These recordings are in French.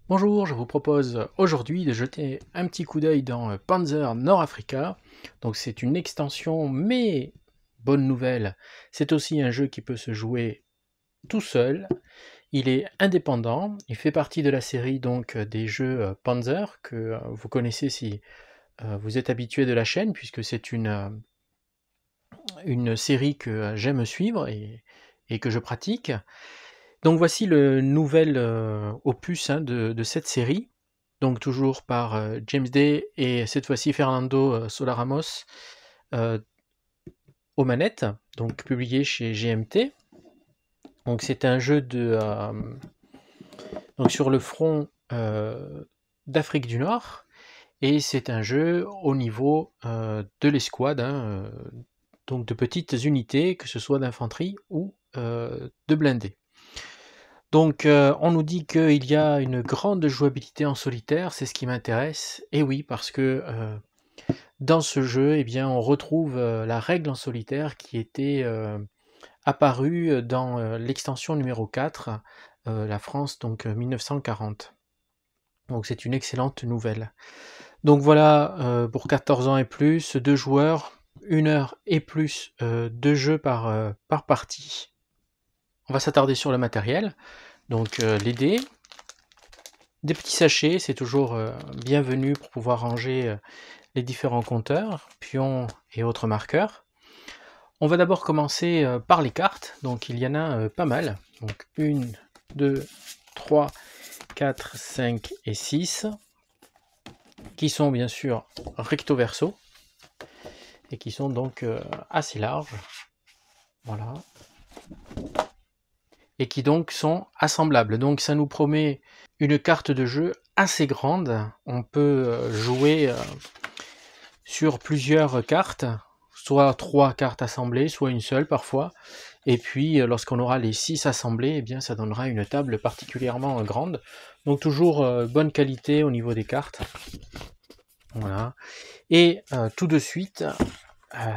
Bonjour, je vous propose aujourd'hui de jeter un petit coup d'œil dans Panzer Nord-Africa. Donc c'est une extension, mais bonne nouvelle, c'est aussi un jeu qui peut se jouer tout seul. Il est indépendant, il fait partie de la série donc des jeux Panzer que vous connaissez si vous êtes habitué de la chaîne, puisque c'est une série que j'aime suivre et que je pratique. Donc voici le nouvel opus de cette série, donc toujours par James Day et cette fois-ci Fernando Solaramos aux manettes, donc publié chez GMT. Donc c'est un jeu donc sur le front d'Afrique du Nord, et c'est un jeu au niveau de l'escouade, donc de petites unités, que ce soit d'infanterie ou de blindés. Donc on nous dit qu'il y a une grande jouabilité en solitaire, c'est ce qui m'intéresse. Et oui, parce que dans ce jeu, eh bien, on retrouve la règle en solitaire qui était apparue dans l'extension numéro 4, la France, donc 1940. Donc c'est une excellente nouvelle. Donc voilà, pour 14 ans et plus, 2 joueurs, 1 heure et plus de jeu par partie. On va s'attarder sur le matériel. Donc les dés, des petits sachets, c'est toujours bienvenu pour pouvoir ranger les différents compteurs, pions et autres marqueurs. On va d'abord commencer par les cartes, donc il y en a pas mal. Donc 1, 2, 3, 4, 5 et 6, qui sont bien sûr recto verso, et qui sont donc assez larges. Voilà. Et qui donc sont assemblables. Donc ça nous promet une carte de jeu assez grande. On peut jouer sur plusieurs cartes, soit 3 cartes assemblées, soit une seule parfois. Et puis lorsqu'on aura les 6 assemblées, eh bien ça donnera une table particulièrement grande. Donc toujours bonne qualité au niveau des cartes. Voilà. Et tout de suite,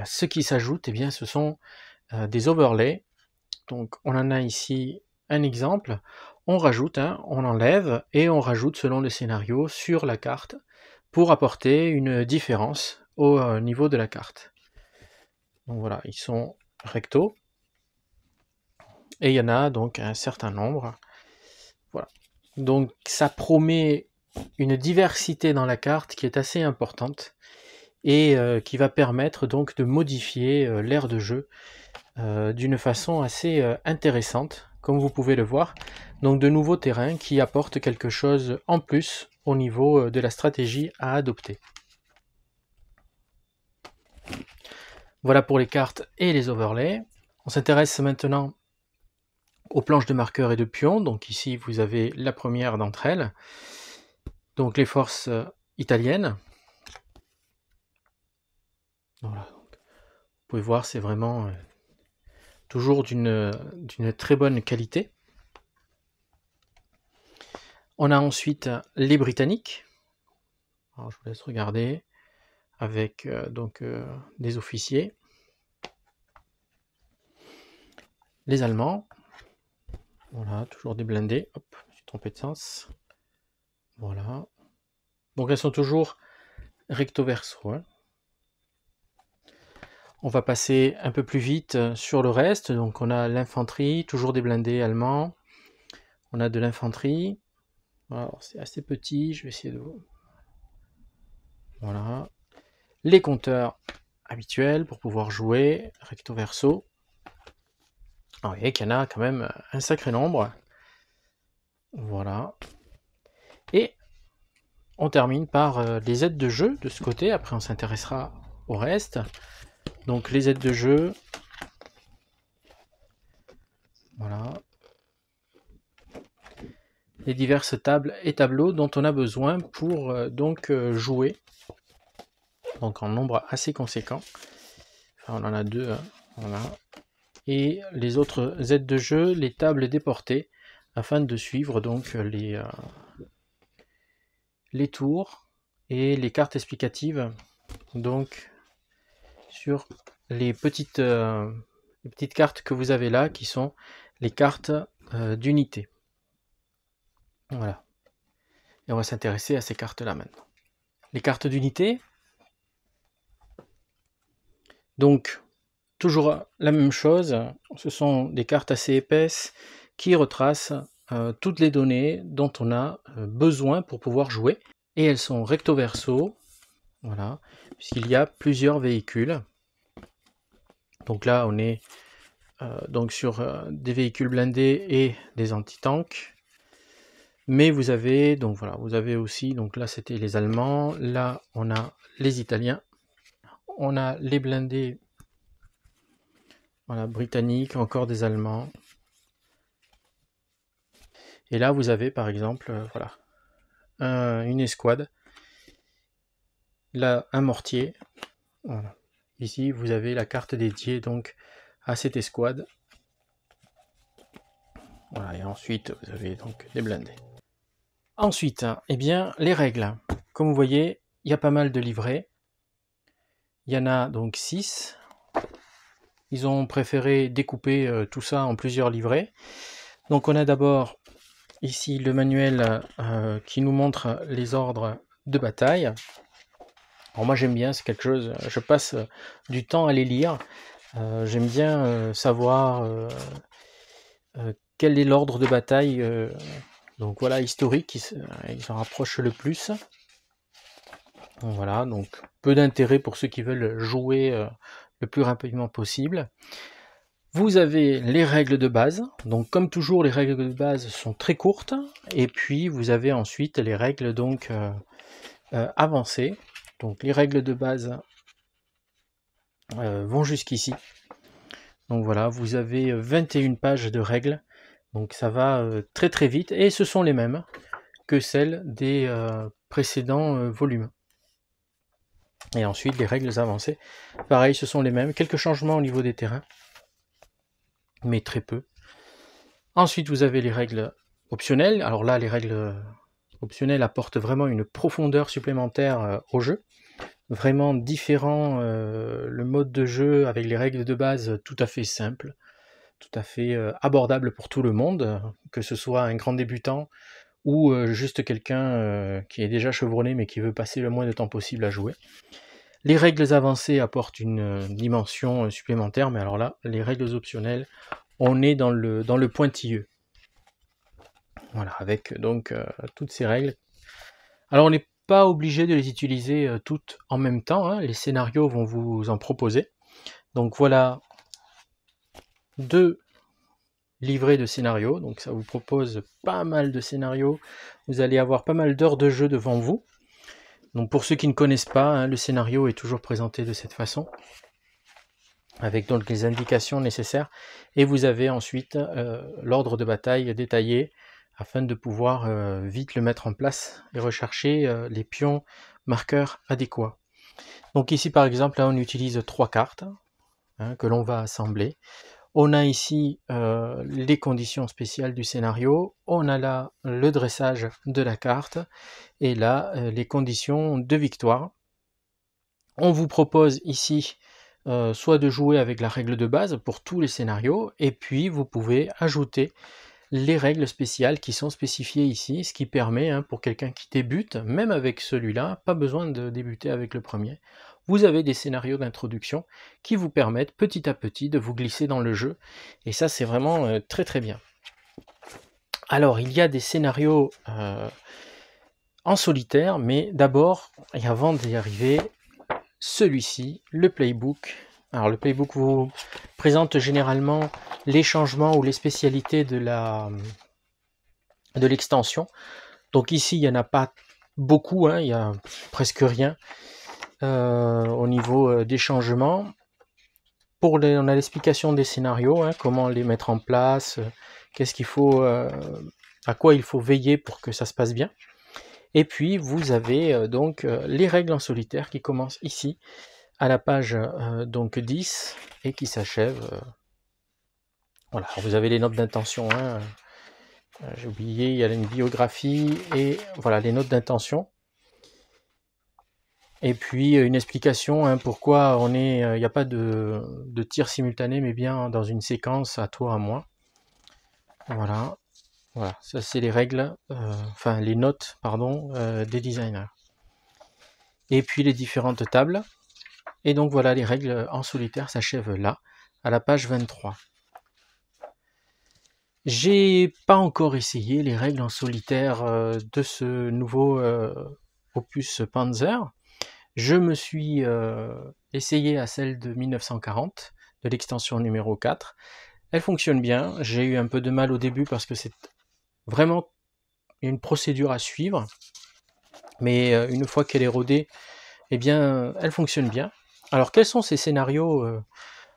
ce qui s'ajoute, eh bien ce sont des overlays. Donc on en a ici un exemple. On rajoute, on enlève et on rajoute selon le scénario sur la carte pour apporter une différence au niveau de la carte. Donc voilà, ils sont recto et il y en a donc un certain nombre. Voilà. Donc ça promet une diversité dans la carte qui est assez importante et qui va permettre donc de modifier l'aire de jeu d'une façon assez intéressante, comme vous pouvez le voir. Donc de nouveaux terrains qui apportent quelque chose en plus au niveau de la stratégie à adopter. Voilà pour les cartes et les overlays. On s'intéresse maintenant aux planches de marqueurs et de pions. Donc ici vous avez la première d'entre elles. Donc les forces italiennes. Voilà. Donc, vous pouvez voir, c'est vraiment toujours d'une très bonne qualité. On a ensuite les Britanniques. Alors, je vous laisse regarder avec donc des officiers. Les Allemands. Voilà, toujours des blindés. Hop, je suis trompé de sens. Voilà. Donc elles sont toujours recto verso. On va passer un peu plus vite sur le reste. Donc on a l'infanterie, toujours des blindés allemands. On a de l'infanterie. Alors c'est assez petit, je vais essayer de... Voilà. Les compteurs habituels pour pouvoir jouer recto verso. Alors, vous voyez qu'il y en a quand même un sacré nombre. Voilà. Et on termine par les aides de jeu de ce côté. Après on s'intéressera au reste. Donc les aides de jeu. Voilà. Les diverses tables et tableaux dont on a besoin pour jouer. Donc en nombre assez conséquent. Enfin, on en a 2. Voilà. Et les autres aides de jeu, les tables déportées, afin de suivre donc les tours et les cartes explicatives donc sur les petites cartes que vous avez là, qui sont les cartes d'unité. Voilà. Et on va s'intéresser à ces cartes-là maintenant. Les cartes d'unité. Donc, toujours la même chose, ce sont des cartes assez épaisses qui retracent toutes les données dont on a besoin pour pouvoir jouer. Et elles sont recto verso, voilà, puisqu'il y a plusieurs véhicules. Donc là, on est donc sur des véhicules blindés et des anti-tanks. Mais vous avez, donc voilà, vous avez aussi, donc là c'était les Allemands, là on a les Italiens, on a les blindés, voilà, britanniques, encore des Allemands. Et là vous avez par exemple, voilà, une escouade, là un mortier, voilà. Ici vous avez la carte dédiée donc à cette escouade. Voilà, et ensuite vous avez donc des blindés. Ensuite, eh bien, les règles. Comme vous voyez, il y a pas mal de livrets. Il y en a donc 6. Ils ont préféré découper tout ça en plusieurs livrets. Donc on a d'abord ici le manuel qui nous montre les ordres de bataille. Alors moi j'aime bien, c'est quelque chose, je passe du temps à les lire. J'aime bien savoir quel est l'ordre de bataille. Donc voilà, historique, il s'en rapproche le plus. Voilà, donc peu d'intérêt pour ceux qui veulent jouer le plus rapidement possible. Vous avez les règles de base, donc comme toujours les règles de base sont très courtes, et puis vous avez ensuite les règles donc avancées. Donc les règles de base vont jusqu'ici. Donc voilà, vous avez 21 pages de règles, donc ça va très très vite, et ce sont les mêmes que celles des précédents volumes. Et ensuite les règles avancées, pareil, ce sont les mêmes, quelques changements au niveau des terrains, mais très peu. Ensuite vous avez les règles optionnelles. Alors là les règles optionnelles apportent vraiment une profondeur supplémentaire au jeu, vraiment différent, le mode de jeu avec les règles de base tout à fait simple, tout à fait abordable pour tout le monde, que ce soit un grand débutant ou juste quelqu'un qui est déjà chevronné mais qui veut passer le moins de temps possible à jouer. Les règles avancées apportent une dimension supplémentaire, mais alors là, les règles optionnelles, on est dans le pointilleux. Voilà, avec donc toutes ces règles. Alors on n'est pas obligé de les utiliser toutes en même temps, hein. Les scénarios vont vous en proposer. Donc voilà 2 livrets de scénarios, donc ça vous propose pas mal de scénarios. Vous allez avoir pas mal d'heures de jeu devant vous. Donc pour ceux qui ne connaissent pas, hein, le scénario est toujours présenté de cette façon, avec donc les indications nécessaires, et vous avez ensuite l'ordre de bataille détaillé, afin de pouvoir vite le mettre en place et rechercher les pions marqueurs adéquats. Donc ici par exemple, là, on utilise 3 cartes hein, que l'on va assembler. On a ici les conditions spéciales du scénario, on a là le dressage de la carte, et là les conditions de victoire. On vous propose ici soit de jouer avec la règle de base pour tous les scénarios, et puis vous pouvez ajouter les règles spéciales qui sont spécifiées ici, ce qui permet pour quelqu'un qui débute, même avec celui-là, pas besoin de débuter avec le premier. Vous avez des scénarios d'introduction qui vous permettent petit à petit de vous glisser dans le jeu, et ça c'est vraiment très très bien. Alors il y a des scénarios en solitaire, mais d'abord, et avant d'y arriver, celui-ci, le playbook. Alors le playbook vous présente généralement les changements ou les spécialités de l'extension. Donc ici il n'y en a pas beaucoup, hein, il n'y a presque rien au niveau des changements. On a l'explication des scénarios, hein, comment les mettre en place, qu'est-ce qu'il faut, à quoi il faut veiller pour que ça se passe bien. Et puis vous avez donc les règles en solitaire qui commencent ici à la page donc 10 et qui s'achève. Voilà, vous avez les notes d'intention, hein, j'ai oublié, il y a une biographie et voilà les notes d'intention. Et puis une explication pourquoi il n'y a pas de tir simultané, mais bien dans une séquence à toi à moi. Voilà. Voilà, ça c'est les règles, enfin les notes, pardon, des designers. Et puis les différentes tables. Et donc voilà, les règles en solitaire s'achèvent là, à la page 23. J'ai pas encore essayé les règles en solitaire de ce nouveau opus Panzer. Je me suis essayé à celle de 1940, de l'extension numéro 4. Elle fonctionne bien. J'ai eu un peu de mal au début parce que c'est vraiment une procédure à suivre. Mais une fois qu'elle est rodée, eh bien, elle fonctionne bien. Alors, quels sont ces scénarios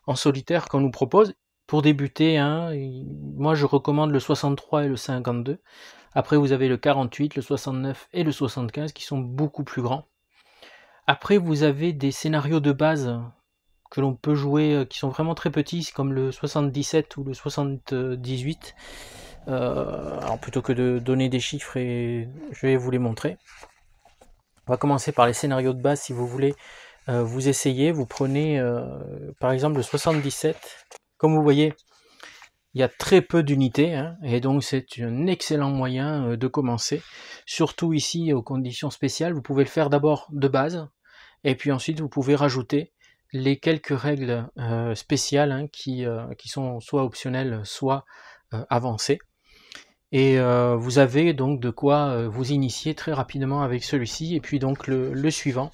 en solitaire qu'on nous propose? Pour débuter, hein, moi je recommande le 63 et le 52. Après, vous avez le 48, le 69 et le 75 qui sont beaucoup plus grands. Après, vous avez des scénarios de base que l'on peut jouer qui sont vraiment très petits, comme le 77 ou le 78. Alors plutôt que de donner des chiffres, et je vais vous les montrer. On va commencer par les scénarios de base si vous voulez vous essayez. Vous prenez par exemple le 77. Comme vous voyez, il y a très peu d'unités, hein, et donc c'est un excellent moyen de commencer. Surtout ici aux conditions spéciales, vous pouvez le faire d'abord de base, et puis ensuite vous pouvez rajouter les quelques règles spéciales hein, qui sont soit optionnelles, soit avancées. Et vous avez donc de quoi vous initier très rapidement avec celui-ci, et puis donc le suivant,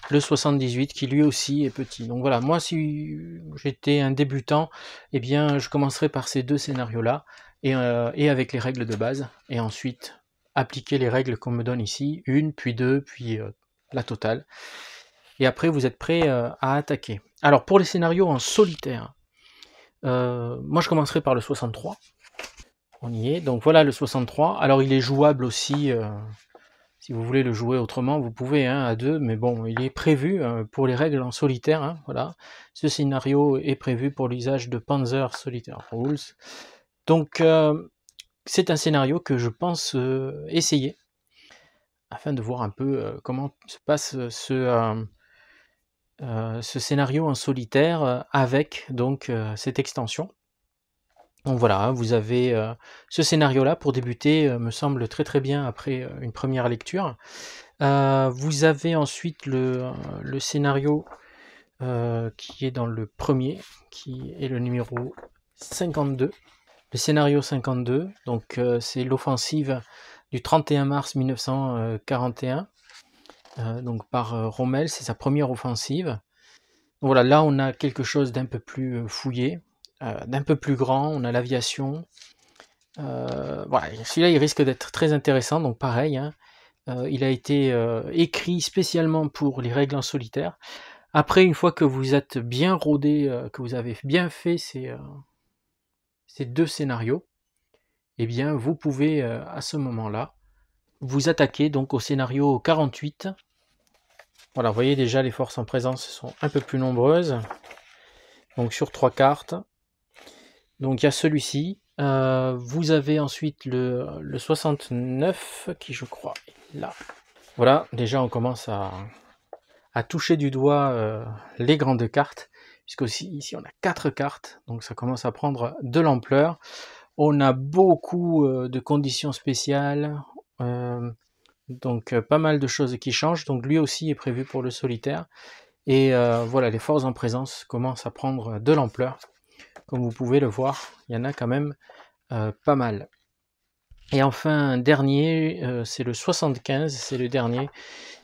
le 78 qui lui aussi est petit. Donc voilà, moi si j'étais un débutant, eh bien je commencerai par ces deux scénarios-là, et avec les règles de base, et ensuite appliquer les règles qu'on me donne ici, une, puis deux, puis la totale. Et après vous êtes prêt à attaquer. Alors pour les scénarios en solitaire, moi je commencerai par le 63. On y est, donc voilà le 63. Alors il est jouable aussi, si vous voulez le jouer autrement, vous pouvez hein, à deux, mais bon, il est prévu pour les règles en solitaire. Hein, voilà. Ce scénario est prévu pour l'usage de Panzer Solitaire Rules. Donc c'est un scénario que je pense essayer, afin de voir un peu comment se passe ce scénario en solitaire avec donc cette extension. Donc voilà, vous avez ce scénario-là pour débuter, me semble très très bien après une première lecture. Vous avez ensuite le scénario qui est dans le premier, qui est le numéro 52. Le scénario 52, donc c'est l'offensive du 31 mars 1941, donc par Rommel, c'est sa première offensive. Donc voilà, là on a quelque chose d'un peu plus fouillé, d'un peu plus grand, on a l'aviation. Voilà, celui-là il risque d'être très intéressant, donc pareil, hein, il a été écrit spécialement pour les règles en solitaire. Après, une fois que vous êtes bien rodé, que vous avez bien fait ces deux scénarios, eh bien vous pouvez à ce moment-là vous attaquer donc au scénario 48. Voilà, vous voyez déjà les forces en présence sont un peu plus nombreuses. Donc sur 3 cartes. Donc il y a celui-ci. Vous avez ensuite le 69 qui je crois est là. Voilà, déjà on commence à toucher du doigt les grandes cartes, puisque ici on a 4 cartes, donc ça commence à prendre de l'ampleur. On a beaucoup de conditions spéciales, donc pas mal de choses qui changent, donc lui aussi est prévu pour le solitaire. Et voilà, les forces en présence commencent à prendre de l'ampleur. Comme vous pouvez le voir, il y en a quand même pas mal. Et enfin, un dernier, c'est le 75, c'est le dernier.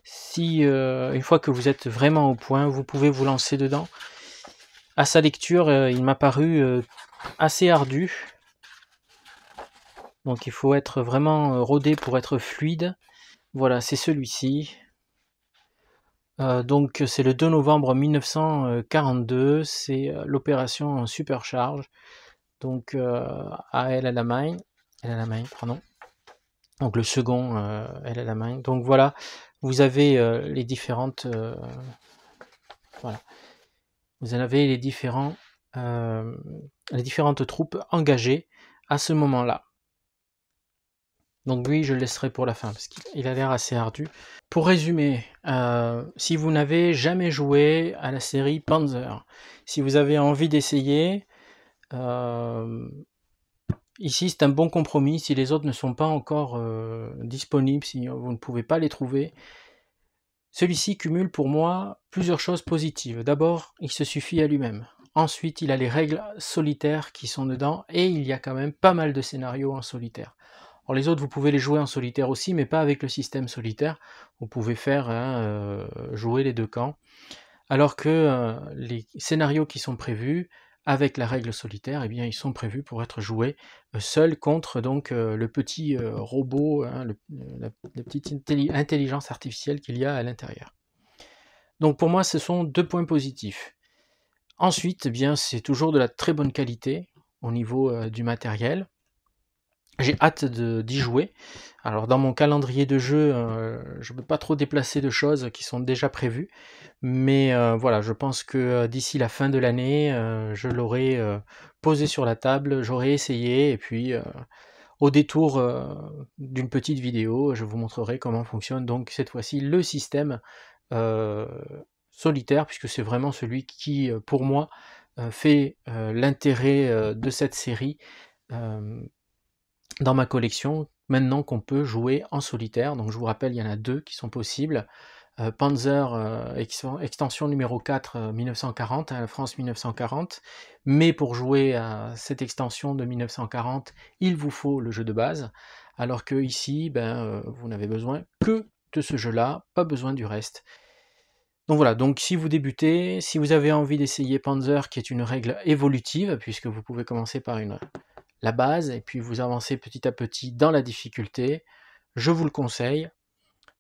Si une fois que vous êtes vraiment au point, vous pouvez vous lancer dedans. À sa lecture, il m'a paru assez ardu. Donc il faut être vraiment rodé pour être fluide. Voilà, c'est celui-ci. Donc c'est le 2 novembre 1942, c'est l'opération Supercharge. Donc à El Alamein, pardon. Donc le second El Alamein. Donc voilà, vous avez les différentes voilà. Vous en avez les différentes troupes engagées à ce moment-là. Donc lui, je le laisserai pour la fin, parce qu'il a l'air assez ardu. Pour résumer, si vous n'avez jamais joué à la série Panzer, si vous avez envie d'essayer, Ici, c'est un bon compromis. Si les autres ne sont pas encore disponibles, si vous ne pouvez pas les trouver, celui-ci cumule pour moi plusieurs choses positives. D'abord, il se suffit à lui-même. Ensuite, il a les règles solitaires qui sont dedans et il y a quand même pas mal de scénarios en solitaire. Alors les autres, vous pouvez les jouer en solitaire aussi, mais pas avec le système solitaire. Vous pouvez faire jouer les deux camps. Alors que les scénarios qui sont prévus avec la règle solitaire, eh bien, ils sont prévus pour être joués seuls contre donc le petit robot, hein, la petite intelligence artificielle qu'il y a à l'intérieur. Donc pour moi, ce sont deux points positifs. Ensuite, eh bien, c'est toujours de la très bonne qualité au niveau du matériel. J'ai hâte d'y jouer. Alors dans mon calendrier de jeu, je ne peux pas trop déplacer de choses qui sont déjà prévues, mais voilà, je pense que d'ici la fin de l'année, je l'aurai posé sur la table, j'aurai essayé, et puis au détour d'une petite vidéo, je vous montrerai comment fonctionne donc cette fois-ci le système euh, solitaire, puisque c'est vraiment celui qui, pour moi, fait l'intérêt de cette série. Dans ma collection, maintenant qu'on peut jouer en solitaire, donc je vous rappelle, il y en a deux qui sont possibles. Panzer extension numéro 4 1940, hein, France 1940, mais pour jouer à cette extension de 1940, il vous faut le jeu de base, alors que ici, vous n'avez besoin que de ce jeu-là, pas besoin du reste. Donc voilà, donc si vous débutez, si vous avez envie d'essayer Panzer, qui est une règle évolutive, puisque vous pouvez commencer par la base, et puis vous avancez petit à petit dans la difficulté, je vous le conseille.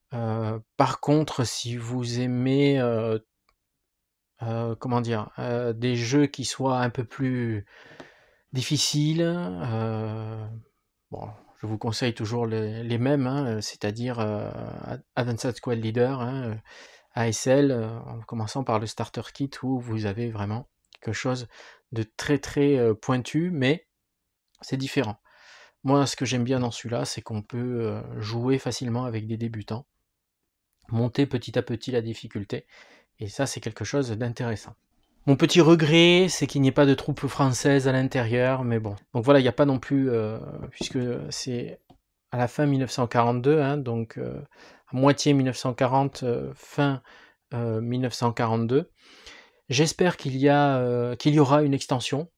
Par contre, si vous aimez comment dire, des jeux qui soient un peu plus difficiles, bon, je vous conseille toujours les mêmes, hein, c'est-à-dire Advanced Squad Leader, hein, ASL, en commençant par le Starter Kit où vous avez vraiment quelque chose de très très pointu, mais c'est différent. Moi, ce que j'aime bien dans celui-là, c'est qu'on peut jouer facilement avec des débutants, monter petit à petit la difficulté, et ça, c'est quelque chose d'intéressant. Mon petit regret, c'est qu'il n'y ait pas de troupes françaises à l'intérieur, mais bon. Donc voilà, il n'y a pas non plus, puisque c'est à la fin 1942, hein, donc à moitié 1940, fin 1942. J'espère qu'il y aura une extension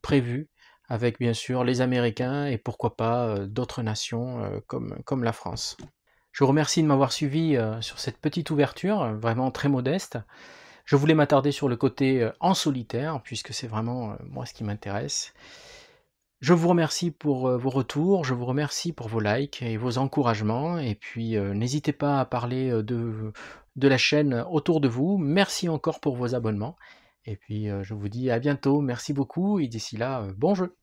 prévue, avec bien sûr les Américains et pourquoi pas d'autres nations comme la France. Je vous remercie de m'avoir suivi sur cette petite ouverture, vraiment très modeste. Je voulais m'attarder sur le côté en solitaire, puisque c'est vraiment moi ce qui m'intéresse. Je vous remercie pour vos retours, je vous remercie pour vos likes et vos encouragements, et puis n'hésitez pas à parler de la chaîne autour de vous. Merci encore pour vos abonnements, et puis je vous dis à bientôt, merci beaucoup, et d'ici là, bon jeu!